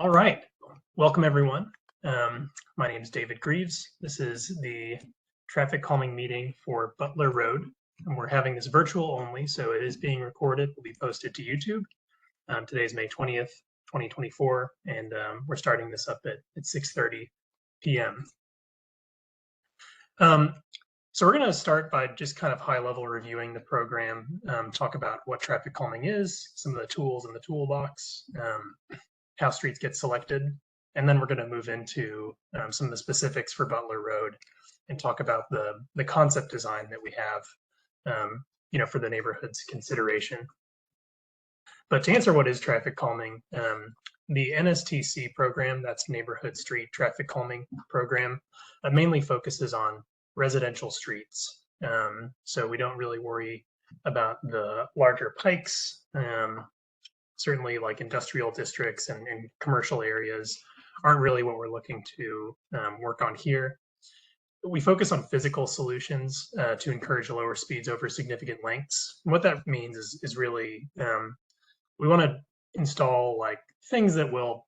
All right. Welcome, everyone. My name is David Greaves. This is the traffic calming meeting for Butler Road, and we're having this virtual only, so it is being recorded. It will be posted to YouTube. Today is May 20th, 2024, and we're starting this up at 6:30 p.m. So we're going to start by just kind of high-level reviewing the program, talk about what traffic calming is, some of the tools in the toolbox, how streets get selected, and then we're going to move into some of the specifics for Butler Road and talk about the concept design that we have, for the neighborhood's consideration. But to answer what is traffic calming, the NSTC program, that's Neighborhood Street Traffic Calming Program, mainly focuses on residential streets. So we don't really worry about the larger pikes. Certainly like industrial districts and commercial areas aren't really what we're looking to work on here. We focus on physical solutions to encourage lower speeds over significant lengths. And what that means is really we want to install like things that will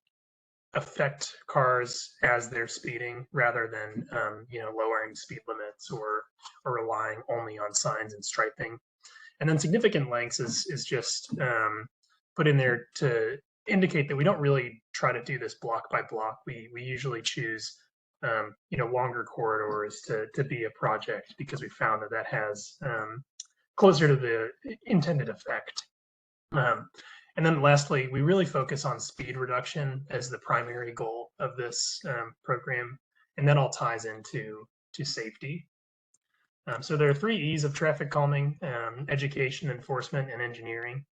affect cars as they're speeding rather than lowering speed limits or relying only on signs and striping. And then significant lengths is just put in there to indicate that we don't really try to do this block by block. We usually choose longer corridors to be a project because we found that has closer to the intended effect. And then lastly, we really focus on speed reduction as the primary goal of this program, and that all ties into safety. So there are 3 E's of traffic calming: education, enforcement, and engineering.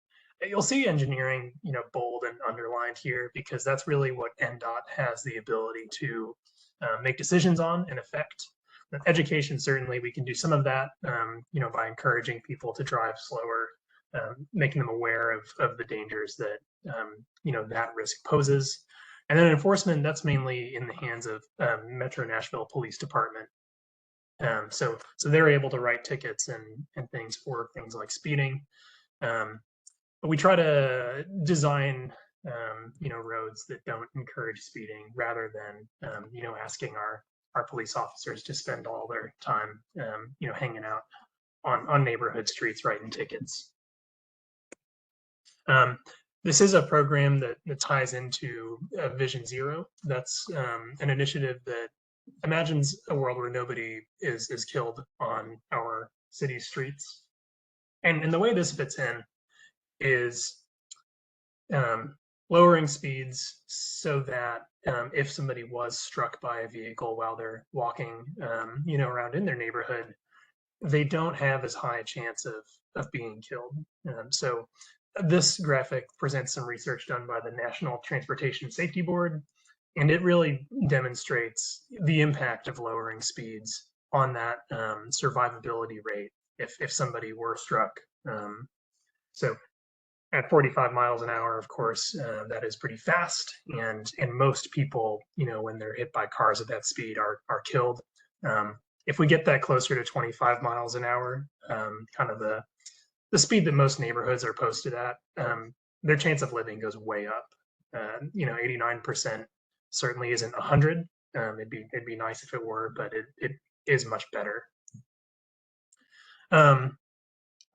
You'll see engineering, bold and underlined here because that's really what NDOT has the ability to make decisions on and affect. Education, certainly, we can do some of that, by encouraging people to drive slower, making them aware of the dangers that, that risk poses. And then enforcement, that's mainly in the hands of Metro Nashville Police Department. So they're able to write tickets and things for things like speeding. But we try to design, roads that don't encourage speeding rather than, asking our police officers to spend all their time, hanging out on neighborhood streets writing tickets. This is a program that ties into Vision Zero. That's an initiative that imagines a world where nobody is killed on our city streets. And the way this fits in is lowering speeds so that if somebody was struck by a vehicle while they're walking, around in their neighborhood, they don't have as high a chance of being killed. So this graphic presents some research done by the National Transportation Safety Board, and it really demonstrates the impact of lowering speeds on that survivability rate if somebody were struck. So at 45 miles an hour, of course, that is pretty fast, and most people, when they're hit by cars at that speed, are killed. If we get that closer to 25 miles an hour, kind of the speed that most neighborhoods are posted at, their chance of living goes way up. 89% certainly isn't 100. It'd be nice if it were, but it is much better.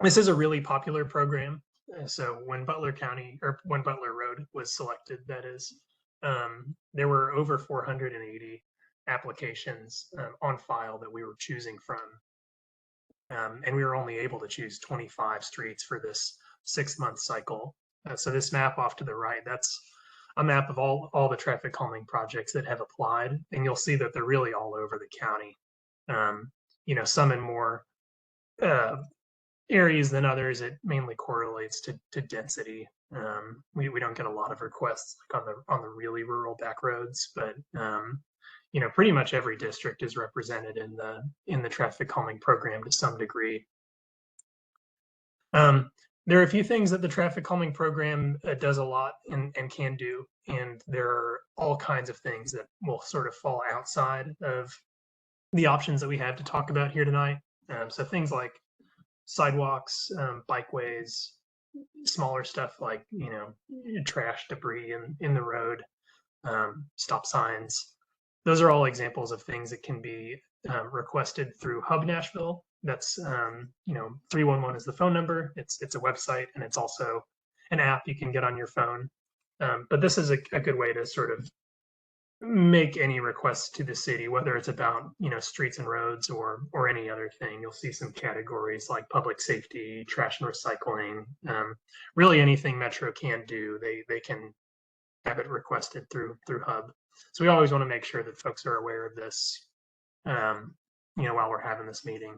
This is a really popular program. So when Butler Road was selected, that is, there were over 480 applications on file that we were choosing from. And we were only able to choose 25 streets for this 6-month cycle. So this map off to the right, that's a map of all the traffic calming projects that have applied. And you'll see that they're really all over the county. Some in more areas than others. It mainly correlates to density. We don't get a lot of requests like on the really rural back roads, but pretty much every district is represented in the traffic calming program to some degree. There are a few things that the traffic calming program does a lot and can do, and there are all kinds of things that will sort of fall outside of the options that we have to talk about here tonight. So things like sidewalks, bikeways, smaller stuff like trash, debris in the road, stop signs. Those are all examples of things that can be requested through Hub Nashville. That's 311 is the phone number. It's a website, and it's also an app you can get on your phone. But this is a good way to sort of make any requests to the city, whether it's about streets and roads or any other thing. You'll see some categories like public safety, trash and recycling, really anything Metro can do. They can have it requested through Hub. So we always want to make sure that folks are aware of this, while we're having this meeting.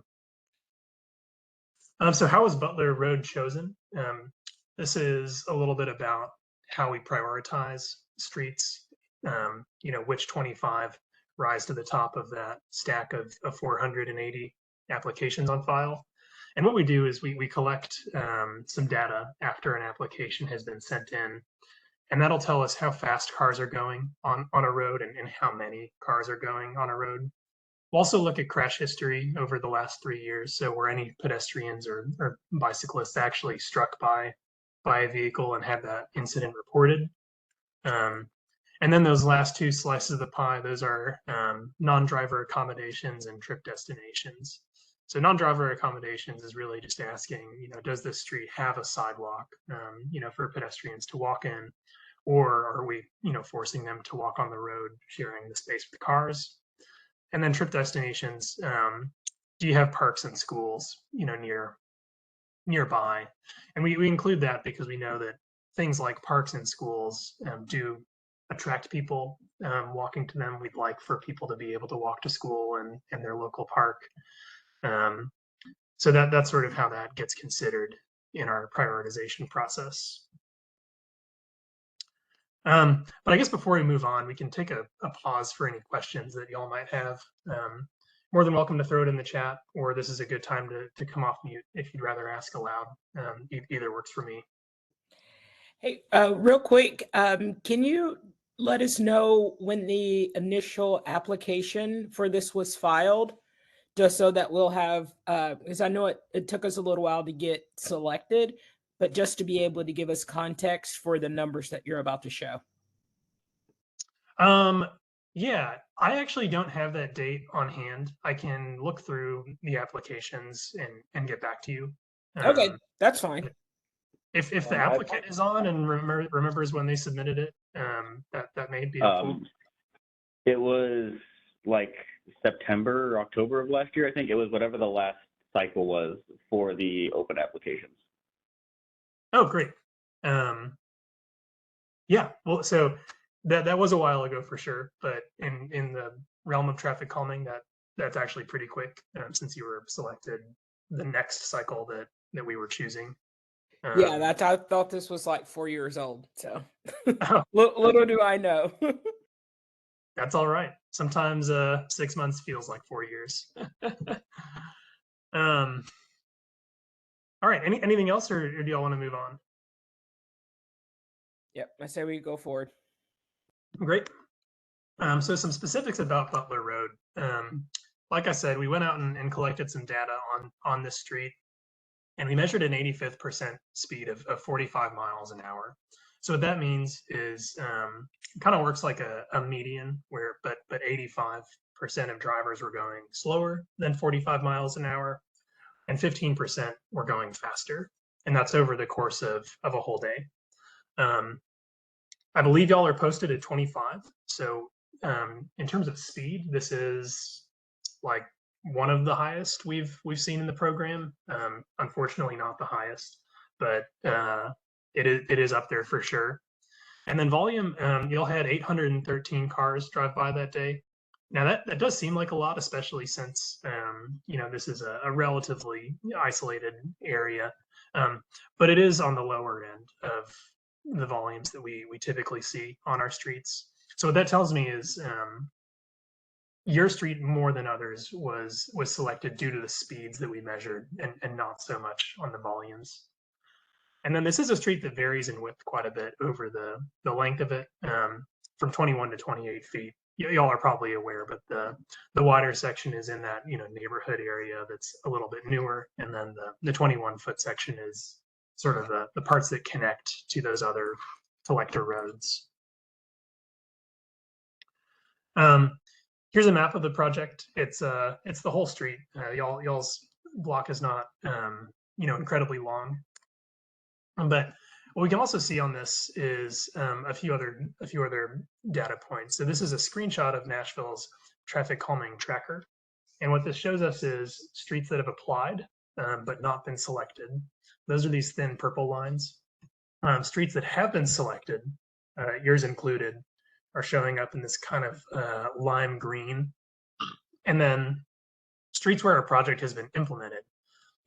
So how was Butler Road chosen? This is a little bit about how we prioritize streets. Which 25 rise to the top of that stack of 480 applications on file. And what we do is we collect some data after an application has been sent in, and that'll tell us how fast cars are going on a road and how many cars are going on a road. We'll also look at crash history over the last 3 years, so were any pedestrians or bicyclists actually struck by a vehicle and had that incident reported. And then those last two slices of the pie, those are non-driver accommodations and trip destinations. So non-driver accommodations is really just asking, does this street have a sidewalk, for pedestrians to walk in, or are we, forcing them to walk on the road, sharing the space with cars? And then trip destinations, do you have parks and schools, nearby? And we include that because we know that things like parks and schools do attract people walking to them. We'd like for people to be able to walk to school and their local park. So that's sort of how that gets considered in our prioritization process. But I guess before we move on, we can take a pause for any questions that y'all might have. More than welcome to throw it in the chat, or this is a good time to come off mute if you'd rather ask aloud. Either works for me. Hey, real quick, can you let us know when the initial application for this was filed, just so that we'll have, because I know it took us a little while to get selected, but just to be able to give us context for the numbers that you're about to show. Yeah, I actually don't have that date on hand. I can look through the applications and get back to you. Okay, that's fine. If the applicant is on and remembers when they submitted it, that may be helpful. It was like September or October of last year, I think. It was whatever the last cycle was for the open applications. Oh, great. Yeah, well, so that was a while ago for sure, but in the realm of traffic calming, that's actually pretty quick, since you were selected the next cycle that we were choosing. Yeah, I thought this was like 4 years old, so little do I know. That's all right. Sometimes 6 months feels like 4 years. All right, anything else, or do y'all want to move on? Yep, I say we go forward. Great. So some specifics about Butler Road. Like I said, we went out and collected some data on this street, and we measured an 85th percent speed of 45 miles an hour. So what that means is kind of works like a median, but 85% of drivers were going slower than 45 miles an hour, and 15% were going faster, and that's over the course of a whole day. I believe y'all are posted at 25. So in terms of speed, this is like one of the highest we've seen in the program. Unfortunately, not the highest, but it is up there for sure. And then volume, y'all had 813 cars drive by that day. Now that does seem like a lot, especially since this is a relatively isolated area, but it is on the lower end of the volumes that we typically see on our streets. So what that tells me is your street, more than others, was selected due to the speeds that we measured and not so much on the volumes. And then this is a street that varies in width quite a bit over the length of it, from 21 to 28 feet. Y'all are probably aware, but the wider section is in that neighborhood area that's a little bit newer, and then the 21-foot section is sort of the parts that connect to those other collector roads. Here's a map of the project. It's the whole street. Y'all's block is not incredibly long, but what we can also see on this is a few other data points. So this is a screenshot of Nashville's traffic calming tracker, and what this shows us is streets that have applied but not been selected. Those are these thin purple lines. Streets that have been selected, yours included, are showing up in this kind of lime green. And then streets where a project has been implemented,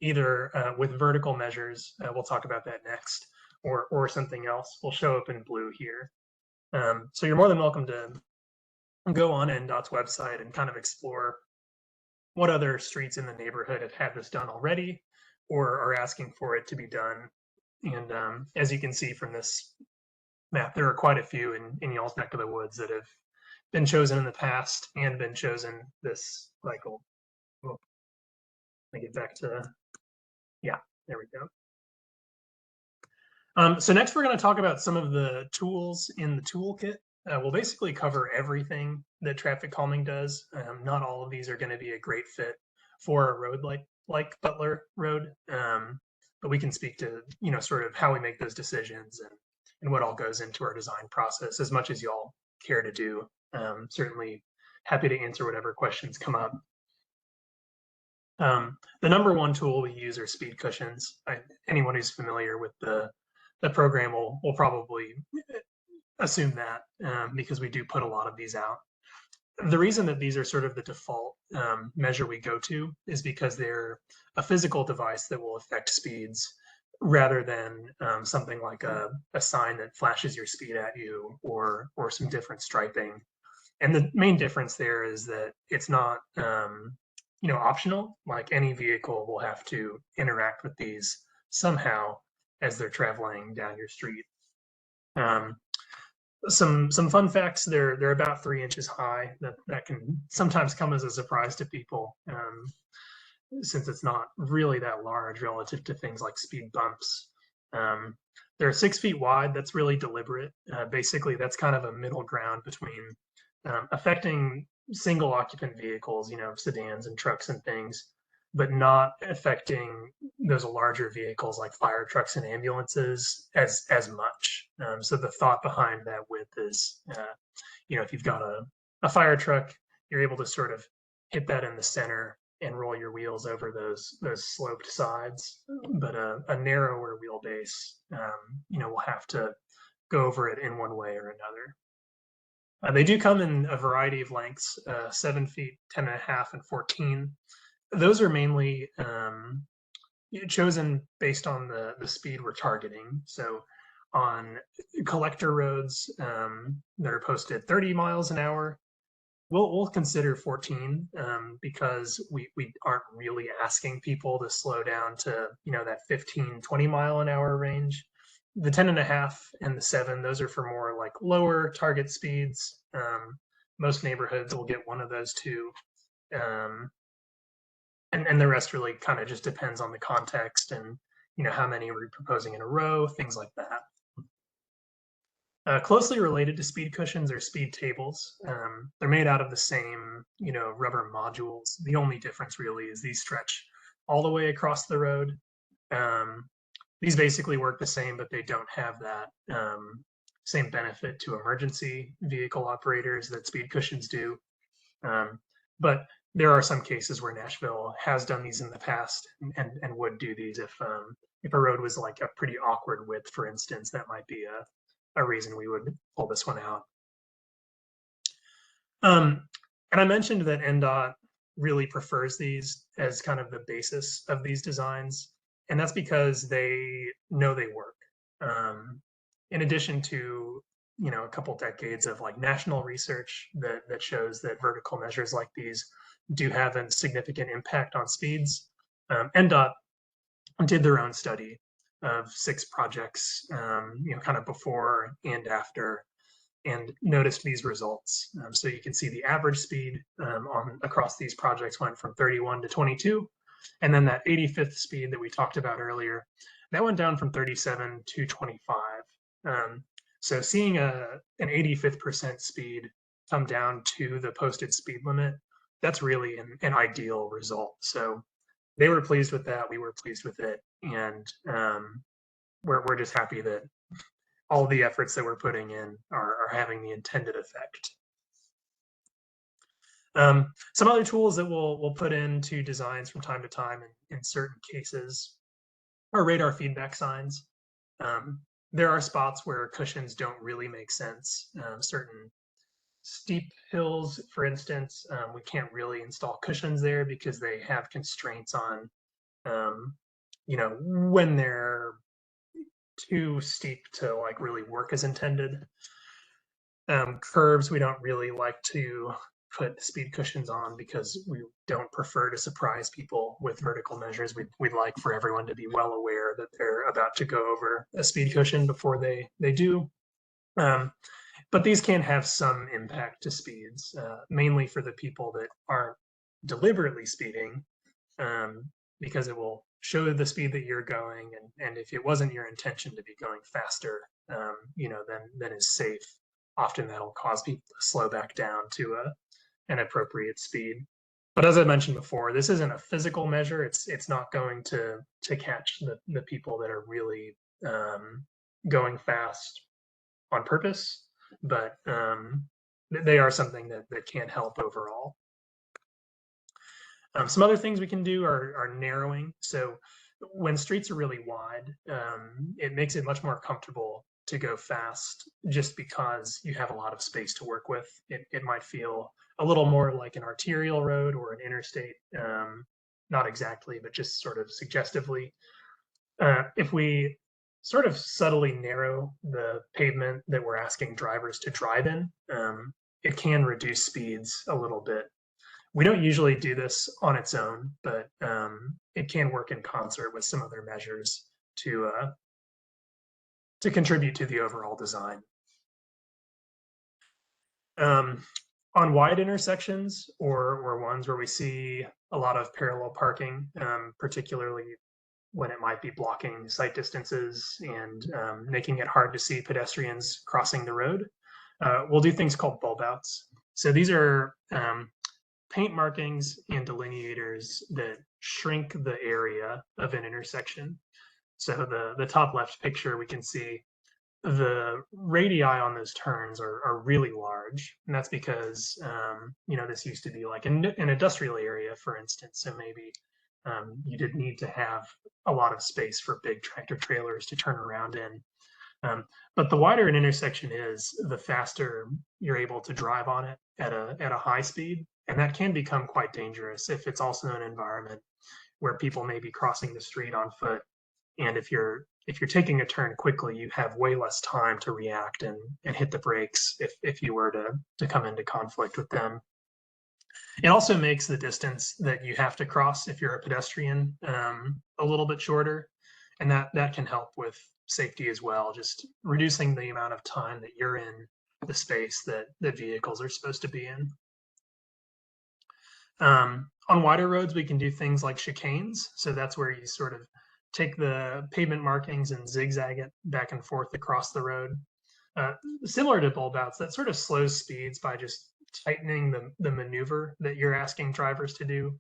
either with vertical measures, we'll talk about that next, or something else, will show up in blue here. So you're more than welcome to go on NDOT's website and kind of explore what other streets in the neighborhood have had this done already or are asking for it to be done. And as you can see from this map, there are quite a few in y'all's neck of the woods that have been chosen in the past and been chosen this cycle. Let me get back to, yeah, there we go. So next we're going to talk about some of the tools in the toolkit. We'll basically cover everything that traffic calming does. Not all of these are going to be a great fit for a road like Butler Road, but we can speak to sort of how we make those decisions and what all goes into our design process as much as y'all care to do. Certainly happy to answer whatever questions come up. The number one tool we use are speed cushions. Anyone who's familiar with the program will probably assume that because we do put a lot of these out. The reason that these are sort of the default measure we go to is because they're a physical device that will affect speeds rather than something like a sign that flashes your speed at you or some different striping. And the main difference there is that it's not optional. Like any vehicle will have to interact with these somehow as they're traveling down your street. Some fun facts, they're about 3 inches high. That can sometimes come as a surprise to people since it's not really that large relative to things like speed bumps. They're 6 feet wide. That's really deliberate. Basically, that's kind of a middle ground between affecting single occupant vehicles, sedans and trucks and things, but not affecting those larger vehicles like fire trucks and ambulances as much. So the thought behind that width is, if you've got a fire truck, you're able to sort of hit that in the center and roll your wheels over those sloped sides. But a narrower wheelbase, will have to go over it in one way or another. They do come in a variety of lengths, 7 feet, 10.5, and 14. Those are mainly chosen based on the speed we're targeting. So on collector roads that are posted 30 miles an hour, we'll consider 14 because we aren't really asking people to slow down to that 15, 20 mile an hour range. The 10.5 and the 7, those are for more like lower target speeds. Most neighborhoods will get one of those two. And the rest really kind of just depends on the context and how many are we proposing in a row, things like that. Closely related to speed cushions are speed tables. They're made out of the same rubber modules. The only difference really is these stretch all the way across the road. These basically work the same, but they don't have that same benefit to emergency vehicle operators that speed cushions do. But there are some cases where Nashville has done these in the past and would do these if a road was like a pretty awkward width, for instance. That might be a reason we would pull this one out. And I mentioned that NDOT really prefers these as kind of the basis of these designs, and that's because they know they work. In addition to a couple decades of like national research that shows that vertical measures like these do have a significant impact on speeds, NDOT did their own study of 6 projects, kind of before and after, and noticed these results. So you can see the average speed across these projects went from 31 to 22, and then that 85th speed that we talked about earlier, that went down from 37 to 25. So seeing an 85th percent speed come down to the posted speed limit, that's really an ideal result. So they were pleased with that. We were pleased with it. And we're just happy that all the efforts that we're putting in are having the intended effect. Some other tools that we'll put into designs from time to time in certain cases are radar feedback signs. There are spots where cushions don't really make sense. Certain steep hills, for instance, we can't really install cushions there because they have constraints on, when they're too steep to like really work as intended. Curves, we don't really like to put speed cushions on because we don't prefer to surprise people with vertical measures. We'd like for everyone to be well aware that they're about to go over a speed cushion before they do. But these can have some impact to speeds, mainly for the people that aren't deliberately speeding, because it will show the speed that you're going, and if it wasn't your intention to be going faster, then is safe. Often that'll cause people to slow back down to an appropriate speed. But as I mentioned before, this isn't a physical measure. It's not going to catch the people that are really going fast on purpose, but they are something that can help overall. Some other things we can do are narrowing. So when streets are really wide, it makes it much more comfortable to go fast just because you have a lot of space to work with. It might feel a little more like an arterial road or an interstate, not exactly, but just sort of suggestively. If we sort of subtly narrow the pavement that we're asking drivers to drive in, it can reduce speeds a little bit. We don't usually do this on its own, but it can work in concert with some other measures to contribute to the overall design. On wide intersections or ones where we see a lot of parallel parking, particularly when it might be blocking sight distances and making it hard to see pedestrians crossing the road, we'll do things called bulb outs. So these are paint markings and delineators that shrink the area of an intersection. So the top left picture, we can see the radii on those turns are really large. And that's because, this used to be like an industrial area, for instance. So maybe you didn't need to have a lot of space for big tractor trailers to turn around in. But the wider an intersection is, the faster you're able to drive on it at a high speed. And that can become quite dangerous if it's also an environment where people may be crossing the street on foot. And if you're taking a turn quickly, you have way less time to react and hit the brakes if you were to come into conflict with them. It also makes the distance that you have to cross if you're a pedestrian a little bit shorter, and that can help with safety as well, just reducing the amount of time that you're in the space that vehicles are supposed to be in. On wider roads, we can do things like chicanes. So that's where you sort of take the pavement markings and zigzag it back and forth across the road. Similar to bulb outs, that sort of slows speeds by just tightening the maneuver that you're asking drivers to do.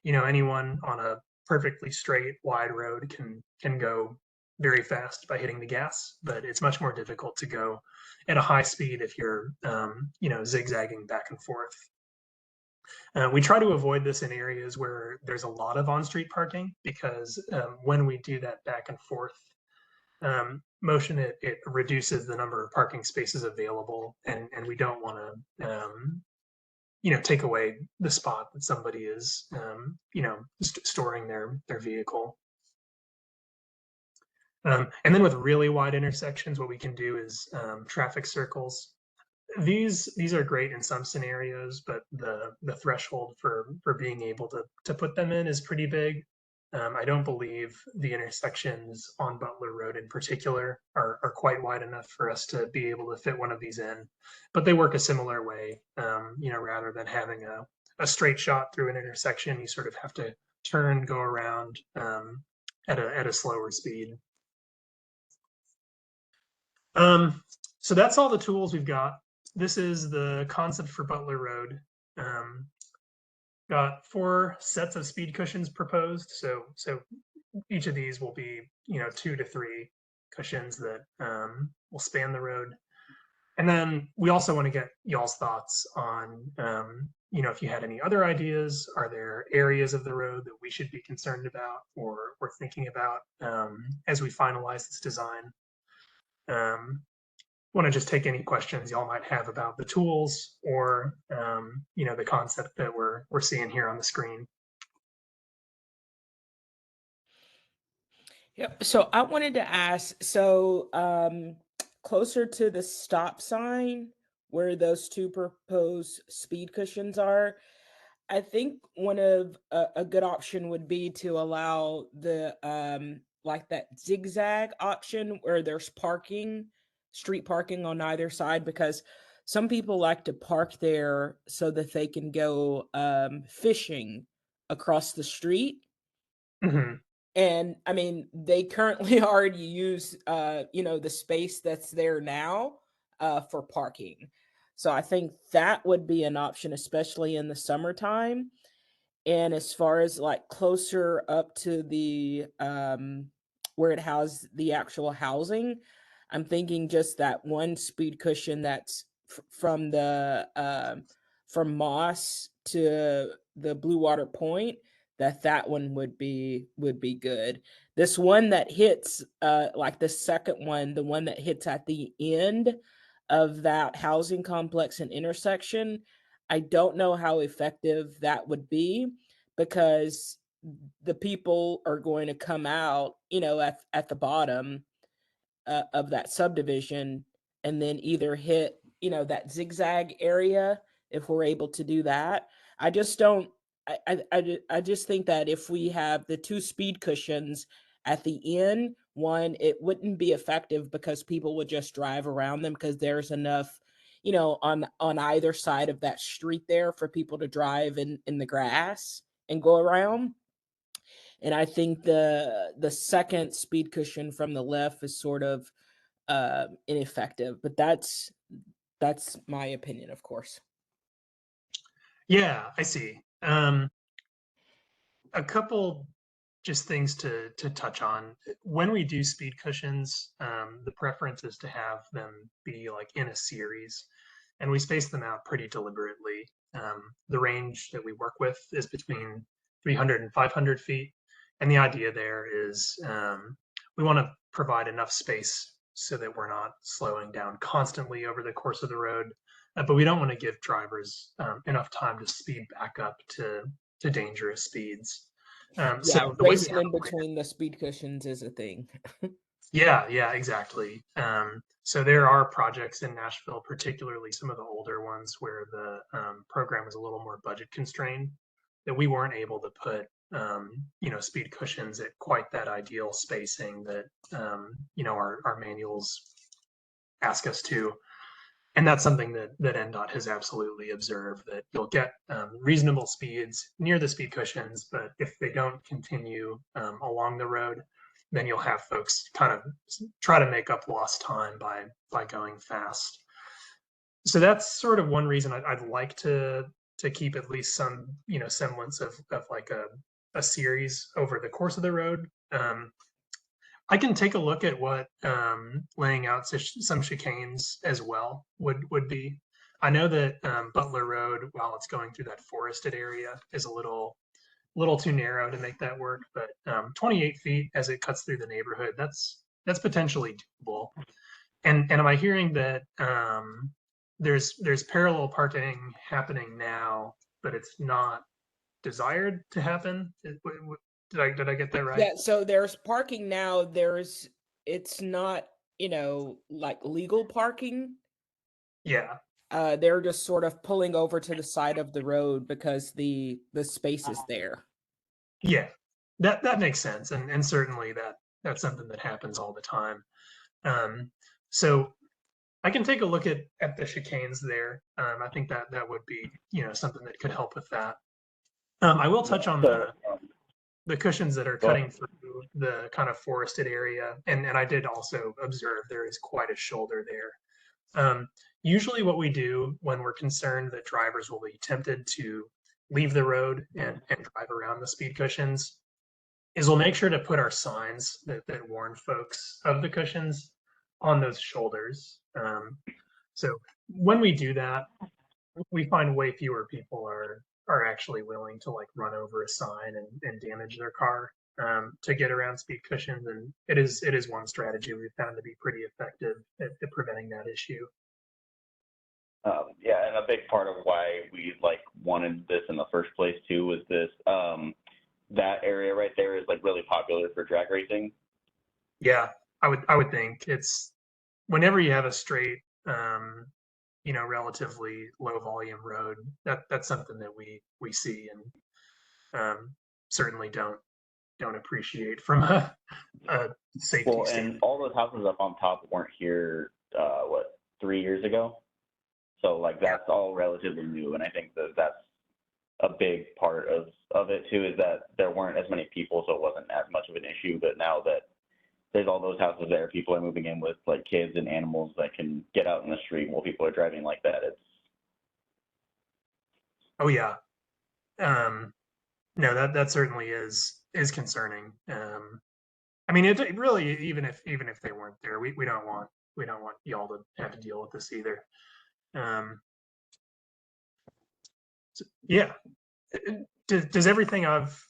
Anyone on a perfectly straight, wide road can go very fast by hitting the gas, but it's much more difficult to go at a high speed if you're, zigzagging back and forth. We try to avoid this in areas where there's a lot of on-street parking, because when we do that back and forth motion, it reduces the number of parking spaces available, and we don't want to take away the spot that somebody is storing their vehicle. And then with really wide intersections, what we can do is traffic circles. These are great in some scenarios, but the threshold for being able to put them in is pretty big. I don't believe the intersections on Butler Road in particular are quite wide enough for us to be able to fit one of these in, but they work a similar way. Rather than having a straight shot through an intersection, you sort of have to turn, go around at a slower speed. So that's all the tools we've got. this is the concept for Butler Road. Got 4 sets of speed cushions proposed. So each of these will be, 2 to 3 cushions that will span the road. And then we also want to get y'all's thoughts on, if you had any other ideas. Are there areas of the road that we should be concerned about or we're thinking about as we finalize this design? Want to just take any questions y'all might have about the tools or the concept that we're seeing here on the screen. Yep. So I wanted to ask, so closer to the stop sign where those 2 proposed speed cushions are, I think one of a good option would be to allow the like that zigzag option where there's street parking on either side, because some people like to park there so that they can go fishing across the street. Mm-hmm. And I mean, they currently already use the space that's there now for parking. So I think that would be an option, especially in the summertime. And as far as like closer up to the where it has the actual housing, I'm thinking just that one speed cushion that's from the from Moss to the Blue Water Point, that one would be good. This one that hits like the second one, the one that hits at the end of that housing complex and intersection, I don't know how effective that would be, because the people are going to come out, at the bottom of that subdivision, and then either hit, that zigzag area if we're able to do that. I just don't. I just think that if we have the 2 speed cushions at the end, one, it wouldn't be effective because people would just drive around them because there's enough, on either side of that street there for people to drive in the grass and go around. And I think the second speed cushion from the left is sort of ineffective, but that's my opinion, of course. Yeah, I see. A couple just things to touch on. When we do speed cushions, the preference is to have them be like in a series, and we space them out pretty deliberately. The range that we work with is between 300 and 500 feet, and the idea there is we want to provide enough space so that we're not slowing down constantly over the course of the road, but we don't want to give drivers enough time to speed back up to dangerous speeds. Yeah, So the way we racing have in between the speed cushions is a thing. yeah, exactly. So there are projects in Nashville, particularly some of the older ones where the program is a little more budget constrained, that we weren't able to put speed cushions at quite that ideal spacing that our manuals ask us to. And that's something that NDOT has absolutely observed, that you'll get reasonable speeds near the speed cushions, but if they don't continue along the road, then you'll have folks kind of try to make up lost time by going fast. So that's sort of one reason I'd like to keep at least some semblance of like a series over the course of the road. I can take a look at what laying out some chicanes as well would be. I know that Butler Road, while it's going through that forested area, is a little too narrow to make that work. But 28 feet as it cuts through the neighborhood, that's potentially doable. And am I hearing that there's parallel parking happening now, but it's not desired to happen? Did I get that right? Yeah, so there's parking now. It's not, like legal parking. Yeah. They're just sort of pulling over to the side of the road because the space is there. Yeah, that makes sense, and certainly that's something that happens all the time. So I can take a look at the chicanes there. I think that would be something that could help with that. I will touch on the cushions that are cutting through the kind of forested area, and I did also observe there is quite a shoulder there. Usually what we do when we're concerned that drivers will be tempted to leave the road and drive around the speed cushions is we'll make sure to put our signs that warn folks of the cushions on those shoulders. So when we do that, we find way fewer people are actually willing to like run over a sign and damage their car to get around speed cushions, and it is one strategy we've found to be pretty effective at preventing that issue. Yeah, and a big part of why we like wanted this in the first place too was this that area right there is like really popular for drag racing. Yeah, I would think it's whenever you have a straight relatively low volume road, that's something that we see and certainly don't appreciate from a safety Well, and standpoint. all those houses up on top weren't here, 3 years ago? So, like, that's all relatively new, and I think that's a big part of it, too, is that there weren't as many people, so it wasn't as much of an issue, but now that there's all those houses there, people are moving in with, like, kids and animals that can get out in the street while people are driving like that. Oh yeah. No, that certainly is concerning. I mean, it really even if they weren't there, we don't want y'all to have to deal with this either. So, yeah. Does everything I've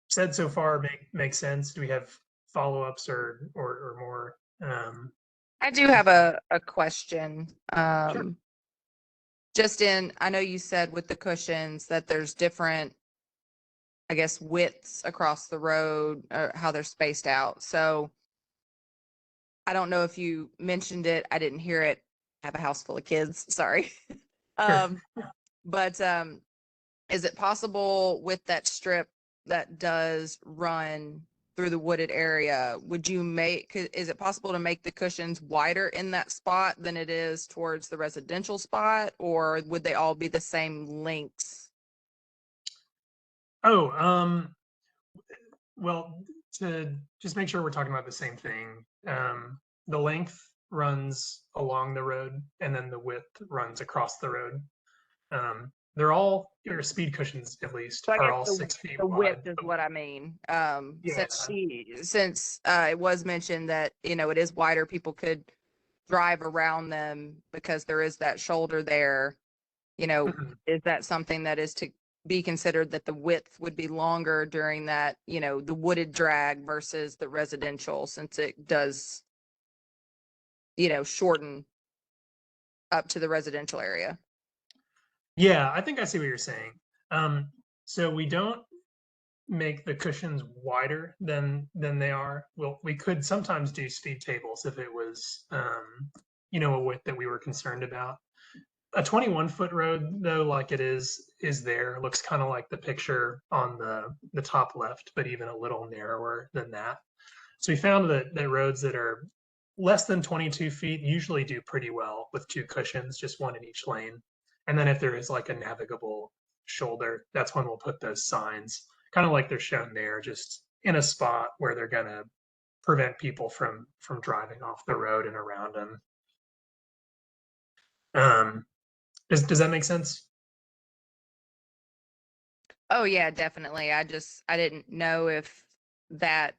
said so far make sense? Do we have follow-ups or more? I do have a question. Sure. I know you said with the cushions that there's different, I guess, widths across the road or how they're spaced out. So I don't know if you mentioned it. I didn't hear it. I have a house full of kids. Sorry. Sure. But is it possible with that strip that does run through the wooded area, is it possible to make the cushions wider in that spot than it is towards the residential spot, or would they all be the same lengths? Oh, well, to just make sure we're talking about the same thing, the length runs along the road and then the width runs across the road. They're all, your speed cushions at least, So I are guess all 6 feet the wide. width is what I mean. Yeah. Since it was mentioned that, it is wider, people could drive around them because there is that shoulder there, Mhm. is that something that is to be considered, that the width would be longer during that, the wooded drag versus the residential, since it does, shorten up to the residential area? Yeah, I think I see what you're saying. So we don't make the cushions wider than they are. We could sometimes do speed tables if it was a width that we were concerned about. A 21-foot road, though, like it is there, looks kind of like the picture on the top left, but even a little narrower than that. So we found that roads that are less than 22 feet usually do pretty well with 2 cushions, just one in each lane. And then if there is like a navigable shoulder, that's when we'll put those signs, kind of like they're shown there, just in a spot where they're gonna prevent people from driving off the road and around them. Does that make sense? Oh yeah, definitely. I didn't know if that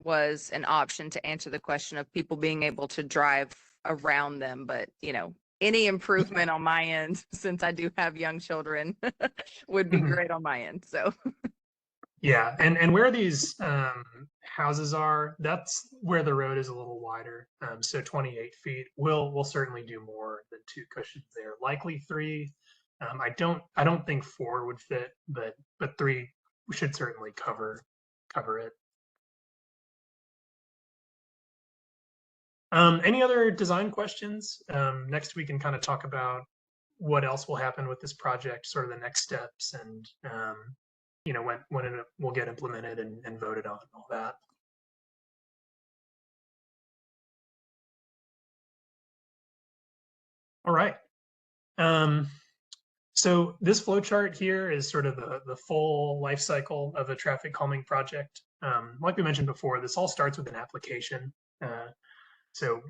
was an option to answer the question of people being able to drive around them, but any improvement on my end, since I do have young children, would be Mhm. great on my end. So Yeah, and where these houses are, that's where the road is a little wider. So 28 feet. We'll certainly do more than 2 cushions there. Likely 3. I don't think 4 would fit, but 3 should certainly cover it. Any other design questions? Next we can kind of talk about what else will happen with this project, sort of the next steps, and when it will get implemented and voted on and all that. All right. So this flow chart here is sort of the full life cycle of a traffic calming project. Like we mentioned before, this all starts with an application. So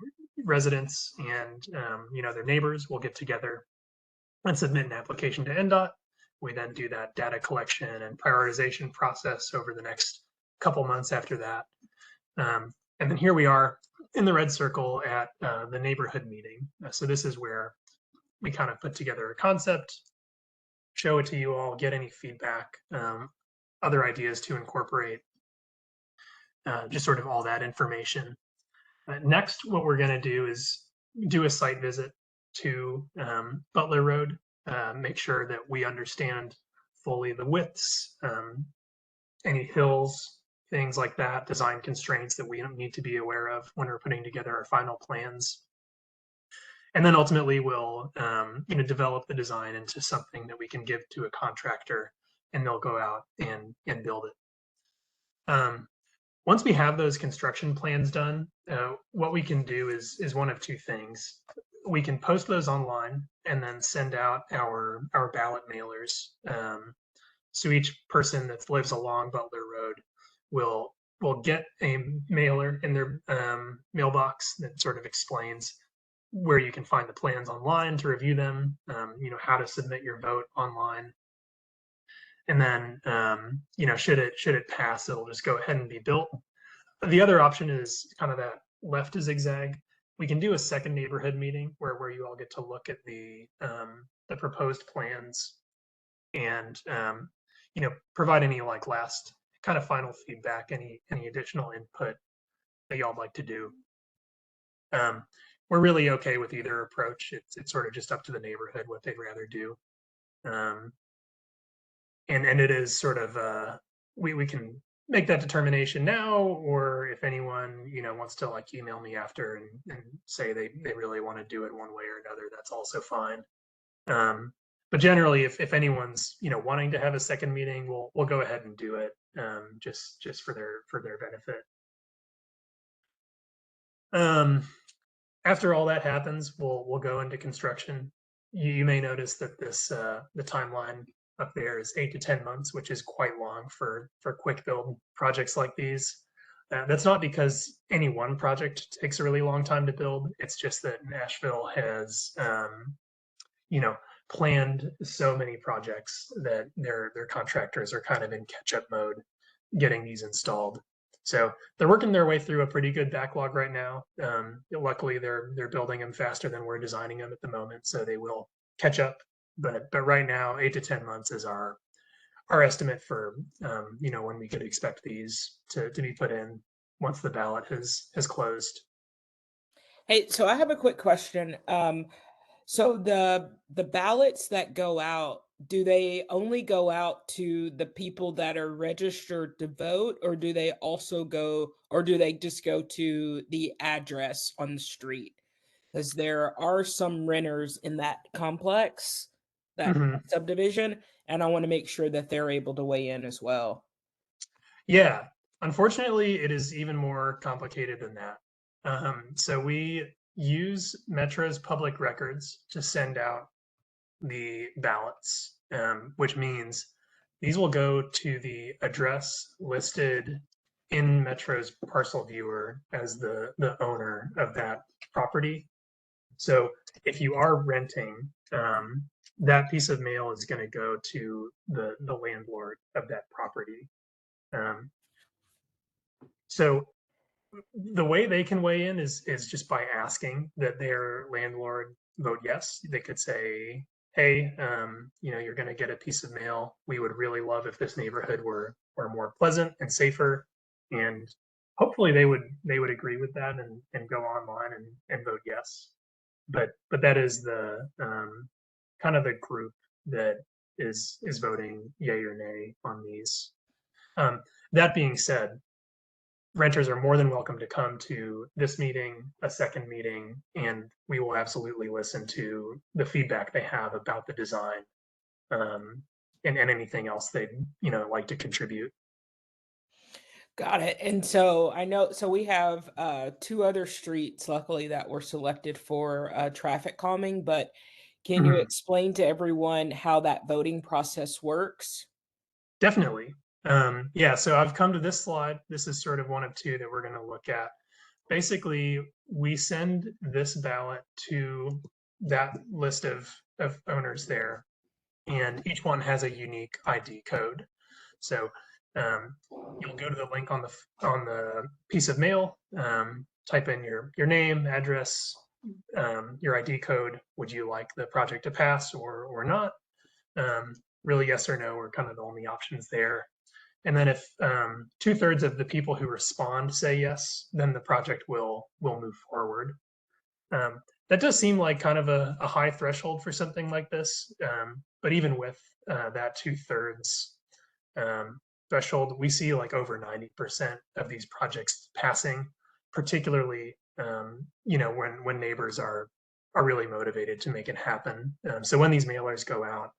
residents and their neighbors will get together and submit an application to NDOT. We then do that data collection and prioritization process over the next couple months after that. And then here we are in the red circle at the neighborhood meeting. So this is where we kind of put together a concept, show it to you all, get any feedback, other ideas to incorporate, just sort of all that information. Next, what we're going to do is do a site visit to Butler Road, make sure that we understand fully the widths, any hills, things like that, design constraints that we don't need to be aware of when we're putting together our final plans. And then ultimately we'll develop the design into something that we can give to a contractor and they'll go out and build it. Once we have those construction plans done, what we can do is one of two things. We can post those online and then send out our ballot mailers. So each person that lives along Butler Road will get a mailer in their mailbox that sort of explains where you can find the plans online to review them, how to submit your vote online. And then, should it pass, it'll just go ahead and be built. The other option is kind of that left zigzag. We can do a second neighborhood meeting where you all get to look at the proposed plans and provide any last kind of final feedback, any additional input that y'all like to do. We're really okay with either approach. It's sort of just up to the neighborhood what they'd rather do. And it is sort of we can make that determination now, or if anyone wants to email me after and say they really want to do it one way or another, that's also fine. But generally, if anyone's wanting to have a second meeting, we'll go ahead and do it, just for their benefit. After all that happens, we'll go into construction. You may notice that the timeline up there is 8 to 10 months, which is quite long for quick build projects like these. That's not because any one project takes a really long time to build. It's just that Nashville has planned so many projects that their contractors are kind of in catch-up mode getting these installed. So they're working their way through a pretty good backlog right now. Luckily, they're building them faster than we're designing them at the moment, so they will catch up. But right now, 8 to 10 months is our estimate for when we could expect these to be put in once the ballot has closed. Hey, so I have a quick question. So the ballots that go out, do they only go out to the people that are registered to vote, or do they just go to the address on the street? Because there are some renters in that complex, that subdivision, and I want to make sure that they're able to weigh in as well. Yeah, unfortunately, it is even more complicated than that. So we use Metro's public records to send out the ballots, which means these will go to the address listed in Metro's parcel viewer as the owner of that property. So if you are renting, that piece of mail is going to go to the landlord of that property. So the way they can weigh in is just by asking that their landlord vote yes. They could say, hey, you're going to get a piece of mail. We would really love if this neighborhood were more pleasant and safer. And hopefully they would agree with that and go online and vote yes. But that is the kind of the group that is voting yay or nay on these. That being said, renters are more than welcome to come to this meeting, a second meeting, and we will absolutely listen to the feedback they have about the design, and anything else they'd like to contribute. Got it. And so I know, so we have 2 other streets, luckily, that were selected for traffic calming, but can you explain to everyone how that voting process works? Definitely. Yeah, so I've come to this slide. This is sort of one of 2 that we're going to look at. basically, we send this ballot to that list of owners there, and each one has a unique ID code. So you'll go to the link on the piece of mail, type in your name, address, your ID code. Would you like the project to pass or not? Really, yes or no are kind of the only options there. And then if 2/3 of the people who respond say yes, then the project will move forward. That does seem like kind of a high threshold for something like this, but even with that 2/3 threshold, we see like over 90% of these projects passing, particularly when neighbors are really motivated to make it happen. So when these mailers go out,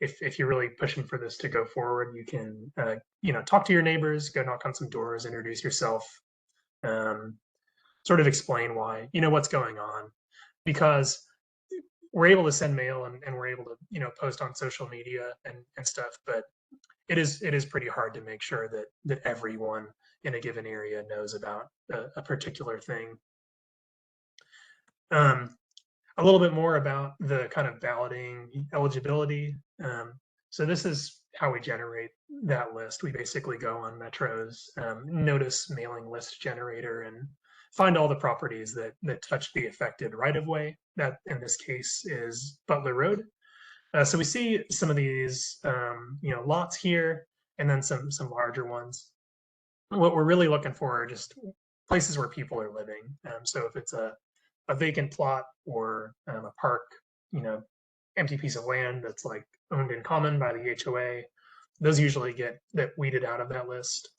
if you're really pushing for this to go forward, you can talk to your neighbors, go knock on some doors, introduce yourself, sort of explain why, what's going on, because we're able to send mail and we're able to post on social media and stuff, but it is pretty hard to make sure that everyone in a given area knows about a particular thing. A little bit more about the kind of balloting eligibility. So this is how we generate that list. We basically go on Metro's notice mailing list generator and find all the properties that touch the affected right-of-way. That in this case is Butler Road. So we see some of these lots here, and then some larger ones. What we're really looking for are just places where people are living. So if it's a vacant plot or a park, empty piece of land that's like owned in common by the HOA, those usually get weeded out of that list,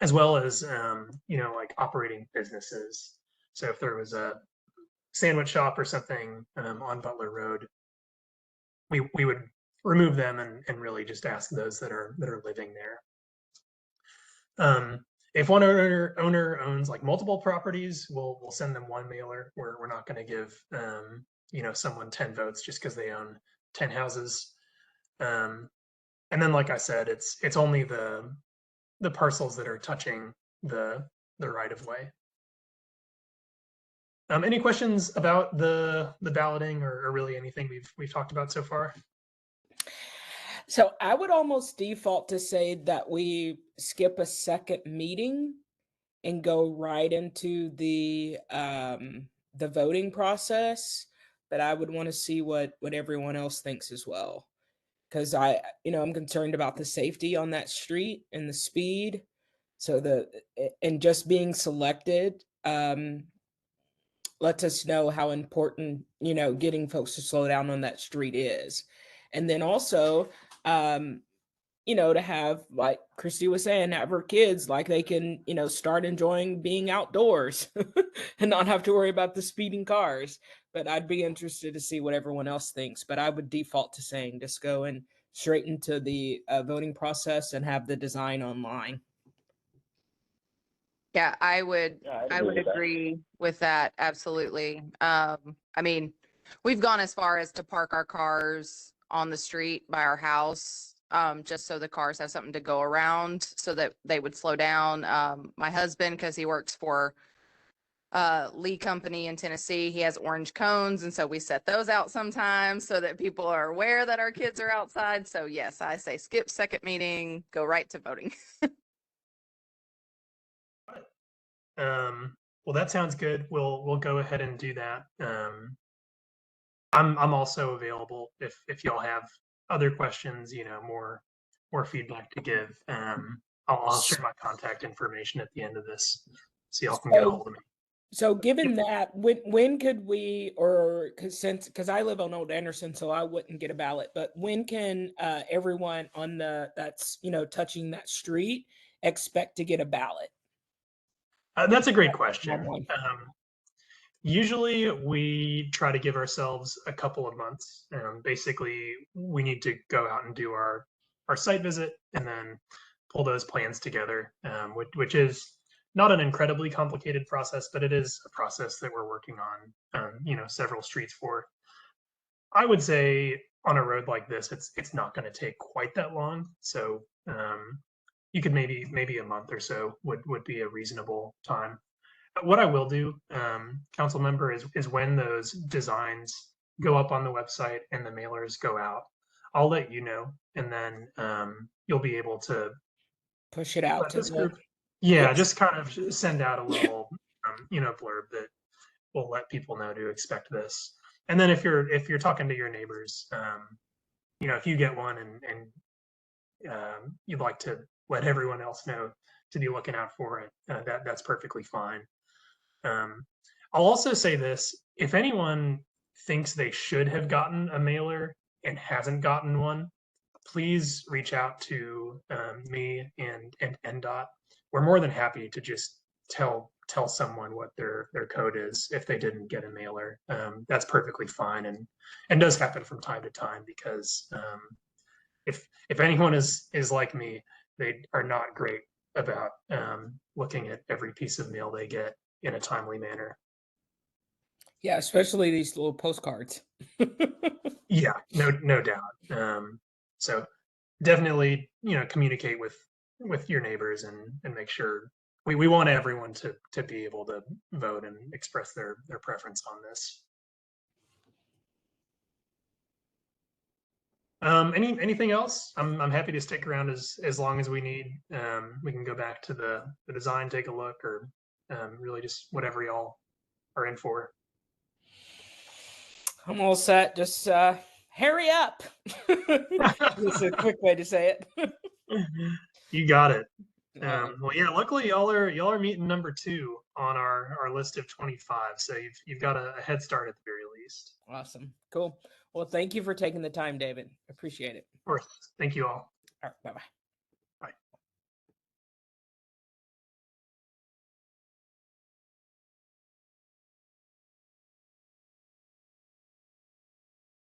as well as like operating businesses. So if there was a sandwich shop or something on Butler Road, we would remove them and really just ask those that are living there. If one owner owns like multiple properties, we'll send them one mailer. We're not going to give someone 10 votes just because they own 10 houses. And then, like I said, it's only the parcels that are touching the right of way. Any questions about the balloting or really anything we've talked about so far? So I would almost default to say that we skip a second meeting and go right into the voting process, but I would want to see what everyone else thinks as well, because I'm concerned about the safety on that street and the speed. So and just being selected lets us know how important getting folks to slow down on that street is. And then also to have, like Christy was saying, have her kids, like they can start enjoying being outdoors and not have to worry about the speeding cars. But I'd be interested to see what everyone else thinks. But I would default to saying just go and straight into the voting process and have the design online. Yeah, I would with that. agree with that. Absolutely. I mean, we've gone as far as to park our cars on the street by our house, just so the cars have something to go around so that they would slow down. My husband, because he works for Lee Company in Tennessee, he has orange cones, and so we set those out sometimes so that people are aware that our kids are outside. So yes, I say skip second meeting, go right to voting. Well, that sounds good. We'll go ahead and do that. I'm also available if y'all have other questions, more feedback to give. I'll share my contact information at the end of this, so y'all can get a hold of me. So given that, when could we, or because I live on Old Anderson, so I wouldn't get a ballot, but when can everyone on that's touching that street expect to get a ballot? That's a great question. Usually we try to give ourselves a couple of months. Basically, we need to go out and do our site visit and then pull those plans together, which is not an incredibly complicated process, but it is a process that we're working on, several streets for. I would say on a road like this, it's not going to take quite that long. So you could maybe a month or so would be a reasonable time. What I will do, council member, is when those designs go up on the website and the mailers go out, I'll let you know, and then you'll be able to Push it out let to this the, group. Yeah, yes. just kind of send out a little, blurb that will let people know to expect this. And then if you're talking to your neighbors, if you get one and you'd like to let everyone else know to be looking out for it, that's perfectly fine. I'll also say this: if anyone thinks they should have gotten a mailer and hasn't gotten one, please reach out to me and NDOT. We're more than happy to just tell someone what their code is if they didn't get a mailer. That's perfectly fine, and does happen from time to time because if anyone is like me, they are not great about looking at every piece of mail they get in a timely manner. Yeah, especially these little postcards. Yeah, no doubt. So definitely, communicate with your neighbors and make sure we want everyone to be able to vote and express their preference on this. Anything else? I'm happy to stick around as long as we need. We can go back to the design, take a look, or really just whatever y'all are in for. I'm all set. Just hurry up. This is a quick way to say it. You got it. Right. Well, yeah. Luckily, y'all are meeting number 2 on our list of 25, so you've got a head start at the very least. Awesome. Cool. Well, thank you for taking the time, David. Appreciate it. Of course. Thank you all. All right. Bye-bye.